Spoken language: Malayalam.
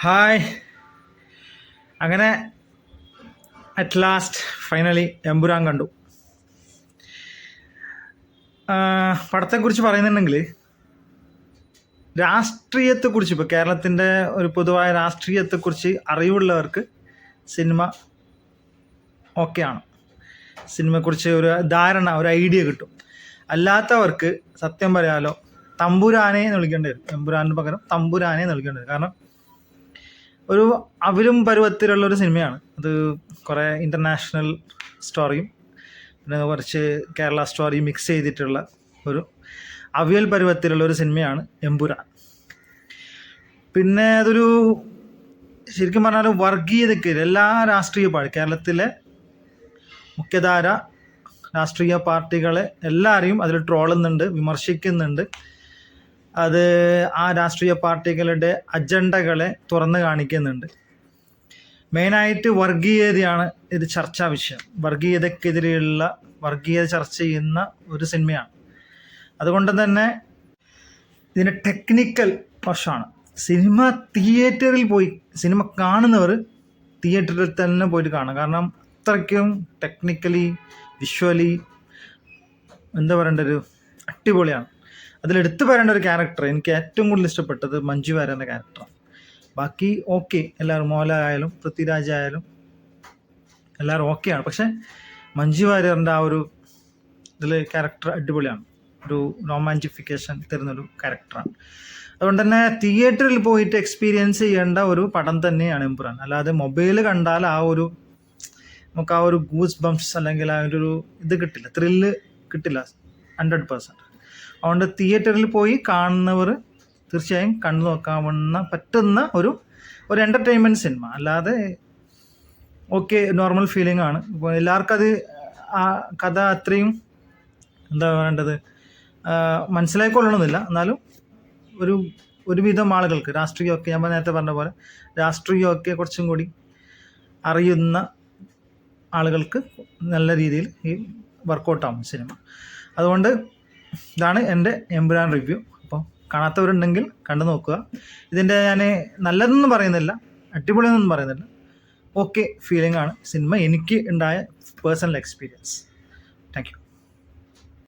ഹായ്. അങ്ങനെ അറ്റ് ലാസ്റ്റ് ഫൈനലി എമ്പുരാൻ കണ്ടു. പടത്തെക്കുറിച്ച് പറയുന്നുണ്ടെങ്കിൽ രാഷ്ട്രീയത്തെക്കുറിച്ച്, ഇപ്പോൾ കേരളത്തിൻ്റെ ഒരു പൊതുവായ രാഷ്ട്രീയത്തെക്കുറിച്ച് അറിവുള്ളവർക്ക് സിനിമ ഓക്കെയാണ്. സിനിമയെക്കുറിച്ച് ഒരു ധാരണ, ഒരു ഐഡിയ കിട്ടും. അല്ലാത്തവർക്ക് സത്യം പറയാലോ തമ്പുരാനെ എന്ന് വിളിക്കേണ്ടി വരും. എമ്പുരാന് പകരം തമ്പുരാനെ എന്ന് വിളിക്കേണ്ടി വരും. കാരണം ഒരു അവിലും പരുവത്തിലുള്ളൊരു സിനിമയാണ് അത്. കുറേ ഇൻ്റർനാഷണൽ സ്റ്റോറിയും പിന്നെ കുറച്ച് കേരള സ്റ്റോറി മിക്സ് ചെയ്തിട്ടുള്ള ഒരു അവിയൽ പരുവത്തിലുള്ള ഒരു സിനിമയാണ് എമ്പുരാൻ. പിന്നെ അതൊരു ശരിക്കും പറഞ്ഞാൽ വർഗീയതയ്ക്ക് എല്ലാ രാഷ്ട്രീയ പാർട്ടി, കേരളത്തിലെ മുഖ്യധാര രാഷ്ട്രീയ പാർട്ടികളെ എല്ലാവരെയും അതിൽ ട്രോളുന്നുണ്ട്, വിമർശിക്കുന്നുണ്ട്. അത് ആ രാഷ്ട്രീയ പാർട്ടികളുടെ അജണ്ടകളെ തുറന്നു കാണിക്കുന്നുണ്ട്. മെയിനായിട്ട് വർഗീയതയാണ് ഇത് ചർച്ചാ വിഷയം. വർഗീയതക്കെതിരെയുള്ള വർഗീയത ചർച്ച ചെയ്യുന്ന ഒരു സിനിമയാണ്. അതുകൊണ്ട് തന്നെ ഇതിൻ്റെ ടെക്നിക്കൽ വശമാണ്. സിനിമ തിയേറ്ററിൽ പോയി സിനിമ കാണുന്നവർ തിയേറ്ററിൽ തന്നെ പോയിട്ട് കാണാം. കാരണം അത്രയ്ക്കും ടെക്നിക്കലി വിഷ്വലി എന്താ പറയേണ്ട ഒരു അടിപൊളിയാണ്. അതിലെടുത്ത് പറയേണ്ട ഒരു ക്യാരക്ടർ, എനിക്ക് ഏറ്റവും കൂടുതൽ ഇഷ്ടപ്പെട്ടത് മഞ്ജു വാര്യരുടെ ക്യാരക്ടറാണ്. ബാക്കി ഓക്കെ, എല്ലാവരും മോഹൻലാലായാലും പൃഥ്വിരാജ് ആയാലും എല്ലാവരും ഓക്കെയാണ്. പക്ഷേ മഞ്ജു വാര്യറിൻ്റെ ആ ഒരു ഇതിൽ ക്യാരക്ടർ അടിപൊളിയാണ്. ഒരു റൊമാൻറ്റിഫിക്കേഷൻ തരുന്നൊരു ക്യാരക്ടറാണ്. അതുകൊണ്ട് തന്നെ തിയേറ്ററിൽ പോയിട്ട് എക്സ്പീരിയൻസ് ചെയ്യേണ്ട ഒരു പടം തന്നെയാണ് എമ്പുരാൻ. അല്ലാതെ മൊബൈൽ കണ്ടാൽ നമുക്ക് ആ ഒരു ഗൂസ് ബംപ്സ് അല്ലെങ്കിൽ ആ ഒരു ഇത് കിട്ടില്ല, ത്രില്ല് കിട്ടില്ല 100%. അതുകൊണ്ട് തിയേറ്ററിൽ പോയി കാണുന്നവർ തീർച്ചയായും കണ്ടു നോക്കാവുന്ന പറ്റുന്ന ഒരു എൻ്റർടൈൻമെൻറ്റ് സിനിമ. അല്ലാതെ ഓക്കെ നോർമൽ ഫീലിംഗ് ആണ്. ഇപ്പോൾ എല്ലാവർക്കും അത് ആ കഥ അത്രയും എന്താ വേണ്ടത് മനസ്സിലായിക്കൊള്ളണമെന്നില്ല. എന്നാലും ഒരുവിധം ആളുകൾക്ക് രാഷ്ട്രീയമൊക്കെ, ഞാൻ നേരത്തെ പറഞ്ഞ പോലെ രാഷ്ട്രീയമൊക്കെ കുറച്ചും കൂടി അറിയുന്ന ആളുകൾക്ക് നല്ല രീതിയിൽ ഈ വർക്കൗട്ടാവും സിനിമ. അതുകൊണ്ട് ഇതാണ് എൻ്റെ എമ്പുരാൻ റിവ്യൂ. അപ്പോൾ കാണാത്തവരുണ്ടെങ്കിൽ കണ്ടു നോക്കുക. ഇതിൻ്റെ ഞാൻ നല്ലതൊന്നും പറയുന്നില്ല, അടിപൊളിയൊന്നും പറയുന്നില്ല, ഓക്കെ ഫീലിംഗ് ആണ് സിനിമ. എനിക്ക് ഉണ്ടായ പേഴ്സണൽ എക്സ്പീരിയൻസ്. Thank you.